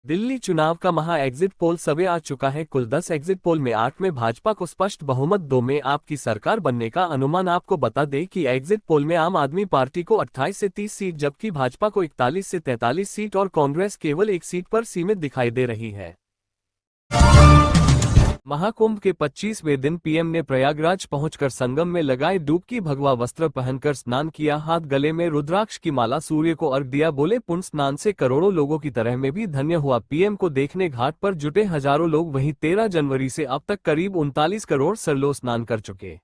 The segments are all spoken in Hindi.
दिल्ली चुनाव का महा एग्जिट पोल सवे आ चुका है। कुल 10 एग्जिट पोल में 8 में भाजपा को स्पष्ट बहुमत, 2 में आप की सरकार बनने का अनुमान। आपको बता दें कि एग्जिट पोल में आम आदमी पार्टी को 28 से 30 सीट, जबकि भाजपा को 41 से 43 सीट और कांग्रेस केवल 1 सीट पर सीमित दिखाई दे रही है। महाकुंभ के 25वें दिन पीएम ने प्रयागराज पहुंचकर संगम में लगाए डुबकी, भगवा वस्त्र पहनकर स्नान किया, हाथ गले में रुद्राक्ष की माला, सूर्य को अर्घ दिया। बोले, पुण्य स्नान से करोड़ों लोगों की तरह मैं भी धन्य हुआ। पीएम को देखने घाट पर जुटे हजारों लोग। वहीं 13 जनवरी से अब तक करीब 39 करोड़ श्रद्धालु स्नान कर चुके।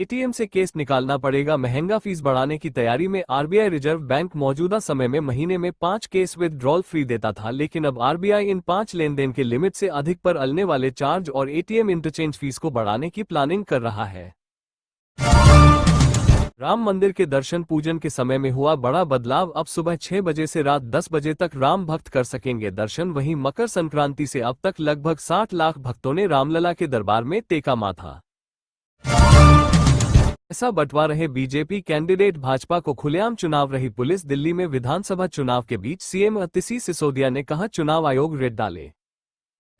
एटीएम से केस निकालना पड़ेगा महंगा, फीस बढ़ाने की तैयारी में आरबीआई। रिजर्व बैंक मौजूदा समय में महीने में 5 केस विथड्रॉल फ्री देता था, लेकिन अब आरबीआई इन 5 लेनदेन के लिमिट से अधिक पर अलने वाले चार्ज और एटीएम इंटरचेंज फीस को बढ़ाने की प्लानिंग कर रहा है। राम मंदिर के दर्शन पूजन के समय में हुआ बड़ा बदलाव। अब सुबह 6 बजे से रात 10 बजे तक राम भक्त कर सकेंगे दर्शन। वहीं मकर संक्रांति से अब तक लगभग 60 लाख भक्तों ने रामलला के दरबार में टेका माथा। ऐसा बंटवा रहे बीजेपी कैंडिडेट, भाजपा को खुलेआम चुनाव रही पुलिस। दिल्ली में विधानसभा चुनाव के बीच सीएम अतिशी सिसोदिया ने कहा, चुनाव आयोग रेड डाले।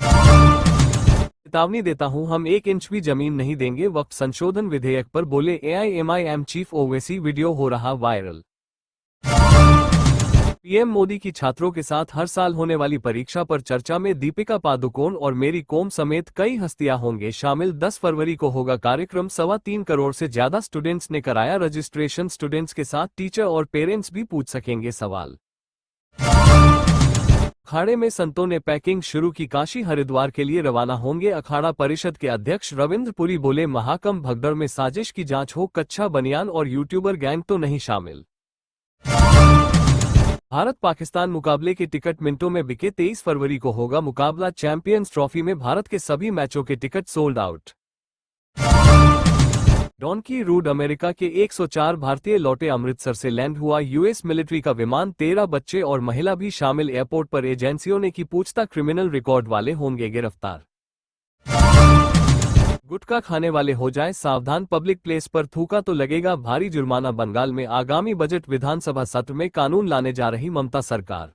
चेतावनी देता हूं, हम 1 इंच भी जमीन नहीं देंगे। वक्फ संशोधन विधेयक पर बोले एआईएमआईएम चीफ ओवैसी, वीडियो हो रहा वायरल। पीएम मोदी की छात्रों के साथ हर साल होने वाली परीक्षा पर चर्चा में दीपिका पादुकोण और मेरी कोम समेत कई हस्तियां होंगे शामिल। 10 फरवरी को होगा कार्यक्रम। 3.25 करोड़ से ज्यादा स्टूडेंट्स ने कराया रजिस्ट्रेशन। स्टूडेंट्स के साथ टीचर और पेरेंट्स भी पूछ सकेंगे सवाल। अखाड़े में संतों ने पैकिंग शुरू की, काशी हरिद्वार के लिए रवाना होंगे। अखाड़ा परिषद के अध्यक्ष रविंद्र पुरी बोले, महाकुंभ भगदड़ में साजिश की जांच हो, कच्चा बनियान और यूट्यूबर गैंग तो नहीं शामिल। भारत पाकिस्तान मुकाबले के टिकट मिनटों में बिके। 23 फरवरी को होगा मुकाबला। चैंपियंस ट्रॉफी में भारत के सभी मैचों के ticket sold out. Donkey route America के 104 भारतीय लौटे। अमृतसर से लैंड हुआ यूएस मिलिट्री का विमान। 13 बच्चे और महिला भी शामिल। एयरपोर्ट पर एजेंसियों ने की पूछताछ, क्रिमिनल रिकॉर्ड वाले होंगे गिरफ्तार। गुटखा खाने वाले हो जाएं सावधान, पब्लिक प्लेस पर थूका तो लगेगा भारी जुर्माना। बंगाल में आगामी बजट विधानसभा सत्र में कानून लाने जा रही ममता सरकार।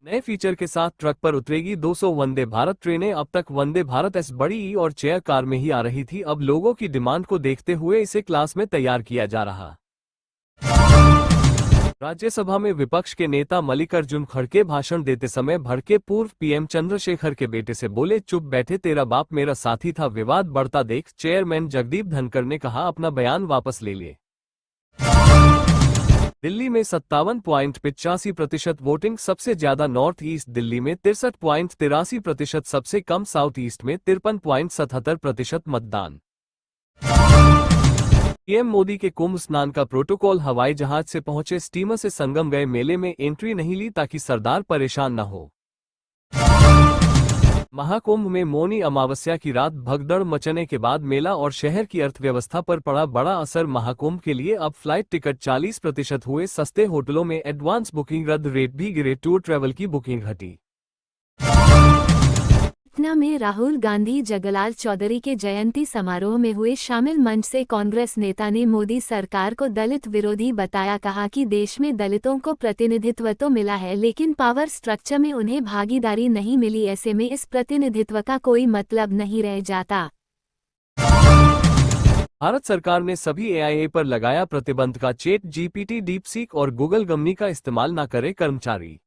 नए फीचर के साथ ट्रक पर उतरेगी 200 वंदे भारत ट्रेनें। अब तक वंदे भारत एस बड़ी ई और चेयर कार में ही आ रही थी। अब लोगों की डिमांड को देखते हुए इसे क्लास में तैयार किया जा रहा। राज्यसभा में विपक्ष के नेता मल्लिकार्जुन खड़गे भाषण देते समय भड़के। पूर्व पीएम चंद्रशेखर के बेटे से बोले, चुप बैठे, तेरा बाप मेरा साथी था। विवाद बढ़ता देख चेयरमैन जगदीप धनखड़ ने कहा, अपना बयान वापस ले ले। दिल्ली में 57.85% वोटिंग, सबसे ज्यादा नॉर्थ ईस्ट दिल्ली में 63.83%, सबसे कम साउथ ईस्ट में 53.77% मतदान। पीएम मोदी के कुंभ स्नान का प्रोटोकॉल, हवाई जहाज से पहुंचे, स्टीमर से संगम गए, मेले में एंट्री नहीं ली ताकि सरदार परेशान न हो। महाकुंभ में मौनी अमावस्या की रात भगदड़ मचने के बाद मेला और शहर की अर्थव्यवस्था पर पड़ा बड़ा असर। महाकुंभ के लिए अब फ्लाइट टिकट 40% हुए सस्ते, होटलों में एडवांस बुकिंग रद्द, रेट भी गिरे, टूर ट्रैवल की बुकिंग घटी। पटना में राहुल गांधी जगलाल चौधरी के जयंती समारोह में हुए शामिल। मंच से कांग्रेस नेता ने मोदी सरकार को दलित विरोधी बताया। कहा कि देश में दलितों को प्रतिनिधित्व तो मिला है, लेकिन पावर स्ट्रक्चर में उन्हें भागीदारी नहीं मिली। ऐसे में इस प्रतिनिधित्व का कोई मतलब नहीं रह जाता। भारत सरकार ने सभी एआईए पर लगाया प्रतिबंध का चेट जीपीटी, डीपसीक और गूगल गमनी का इस्तेमाल न करे कर्मचारी।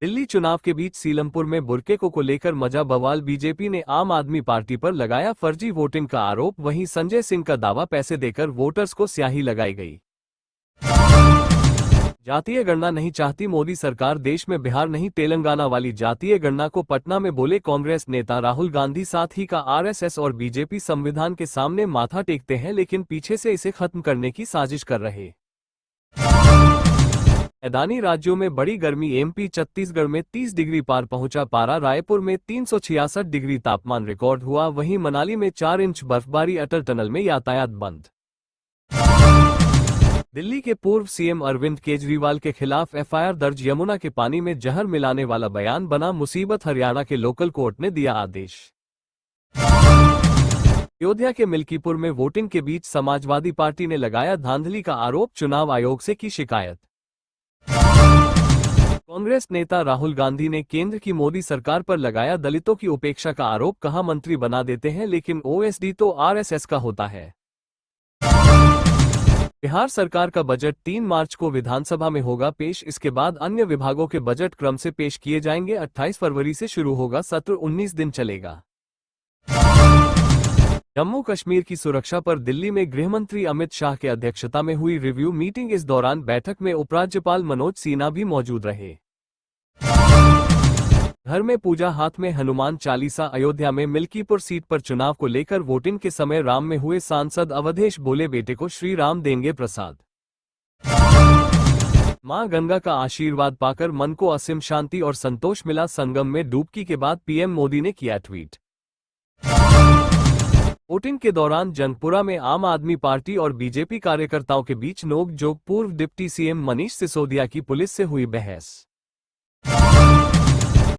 दिल्ली चुनाव के बीच सीलमपुर में बुरके को लेकर मचा बवाल। बीजेपी ने आम आदमी पार्टी पर लगाया फर्जी वोटिंग का आरोप। वहीं संजय सिंह का दावा, पैसे देकर वोटर्स को स्याही लगाई गई। जातीय गणना नहीं चाहती मोदी सरकार, देश में बिहार नहीं तेलंगाना वाली जातीय गणना को पटना में बोले कांग्रेस नेता राहुल गांधी। साथ ही का आरएसएस और बीजेपी संविधान के सामने माथा टेकते हैं, लेकिन पीछे से इसे खत्म करने की साजिश कर रहे। मैदानी राज्यों में बड़ी गर्मी। एमपी छत्तीसगढ़ में 30 डिग्री पार पहुंचा पारा। रायपुर में 366 डिग्री तापमान रिकॉर्ड हुआ। वहीं मनाली में 4 इंच बर्फबारी। अटल टनल में यातायात बंद। दिल्ली के पूर्व सीएम अरविंद केजरीवाल के खिलाफ एफआईआर दर्ज। यमुना के पानी में जहर मिलाने वाला बयान बना मुसीबत। हरियाणा के लोकल कोर्ट ने दिया आदेश। अयोध्या के मिल्कीपुर में वोटिंग के बीच समाजवादी पार्टी ने लगाया धांधली का आरोप। चुनाव आयोग से की शिकायत। कांग्रेस नेता राहुल गांधी ने केंद्र की मोदी सरकार पर लगाया दलितों की उपेक्षा का आरोप, कहा मंत्री बना देते हैं लेकिन ओएसडी तो आरएसएस का होता है। बिहार सरकार का बजट 3 मार्च को विधानसभा में होगा पेश, इसके बाद अन्य विभागों के बजट क्रम से पेश किए जाएंगे। 28 फरवरी से शुरू होगा सत्र, 19 दिन चलेगा। जम्मू कश्मीर की सुरक्षा पर दिल्ली में गृहमंत्री अमित शाह की अध्यक्षता में हुई रिव्यू मीटिंग। इस दौरान बैठक में उपराज्यपाल मनोज सिन्हा भी मौजूद रहे। घर में पूजा, हाथ में हनुमान चालीसा। अयोध्या में मिल्कीपुर सीट पर चुनाव को लेकर वोटिंग के समय राम में हुए सांसद अवधेश बोले बेटे को श्री राम देंगे प्रसाद। मां गंगा का आशीर्वाद पाकर मन को असीम शांति और संतोष मिला। संगम में डुबकी के बाद पीएम मोदी ने किया ट्वीट। वोटिंग के दौरान जंगपुरा में आम आदमी पार्टी और बीजेपी कार्यकर्ताओं के बीच नोक-झोंक। पूर्व डिप्टी सीएम मनीष सिसोदिया की पुलिस से हुई बहस।